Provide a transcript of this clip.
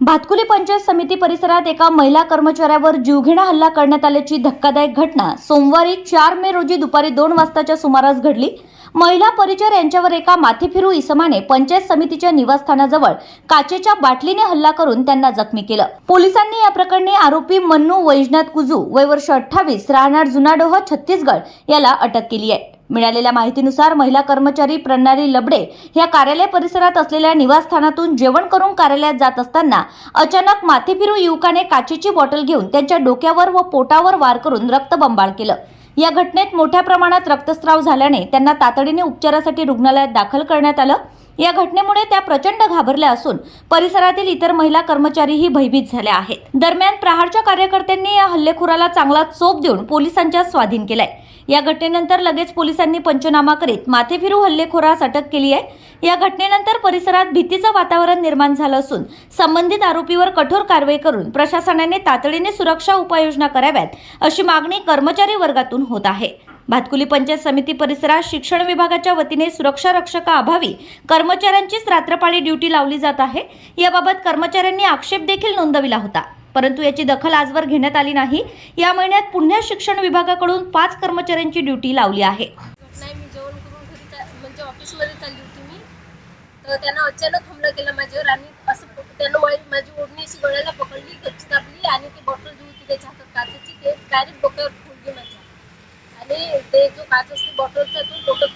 भातकुली पंचायत समिती परिसरात एका महिला कर्मचाऱ्यावर जीवघेणा हल्ला करण्यात आल्याची धक्कादायक घटना सोमवारी 4 मे रोजी दुपारी 2 वाजताच्या सुमारास घडली। महिला परिचार यांच्यावर एका माथेफिरू इसमाने पंचायत समितीच्या निवासस्थानाजवळ काचेच्या बाटलीने हल्ला करून त्यांना जखमी केलं। पोलिसांनी या प्रकरणी आरोपी मन्नू वैजनाथ कुजू वय वर्ष 28 राहणार जुनाडोह छत्तीसगड याला अटक केली आहे। मिळालेल्या माहितीनुसार महिला कर्मचारी प्रणाली लबडे या कार्यालय परिसरात असलेल्या निवासस्थानातून जेवण करून कार्यालयात जात असताना अचानक माथेफिरू युवकाने काचेची बॉटल घेऊन त्यांच्या डोक्यावर व पोटावर वार करून रक्तबंबाळ केलं। या घटनेत मोठ्या प्रमाणात रक्तस्राव झाल्याने त्यांना तातडीने उपचारासाठी रुग्णालयात दाखल करण्यात आलं। या घटनेमुळे त्या प्रचंड घाबरल्या असून परिसरातील इतर महिला कर्मचारीही भयभीत झाल्या आहेत। दरम्यान प्रहारच्या कार्यकर्त्यांनी या हल्लेखोराला चांगला चोप देऊन पोलिसांच्या स्वाधीन केलाय। या घटनेनंतर लगेच पोलिसांनी पंचनामा करीत माथेफिरू हल्लेखोरास अटक केली आहे। या घटनेनंतर परिसरात भीतीचं वातावरण निर्माण झालं असून संबंधित आरोपीवर कठोर कारवाई करून प्रशासनाने तातडीने सुरक्षा उपाययोजना कराव्यात अशी मागणी कर्मचारी वर्गातून होत आहे। भातकुली पंचायत समिती परिसरात शिक्षण विभागाच्या वतीने सुरक्षा रक्षकाअभावी कर्मचाऱ्यांचीच रात्रपाळी ड्युटी लावली जात आहे। याबाबत कर्मचाऱ्यांनी आक्षेप देखील नोंदविला होता, परंतु याची दखल आजवर घेण्यात आली नाही। या महिन्यात पुणे शिक्षण विभागाकडून 5 कर्मचाऱ्यांची ड्युटी लावली आहे। मी जेवण करून घरी म्हणजे ऑफिसमध्ये चालली होती मी, तर त्यानं अचानक हमला केला माझ्यावर आणि असं त्यानं माझी ओढणी अशी गळ्याला पकडली, गच्ची दाबली आणि ती बॉटल जी होती त्याच्या हातात काचेची ते डायरेक्ट डोक्यावर फुलली माझ्या आणि ते जो काच असते बॉटलचा तो डोक्यात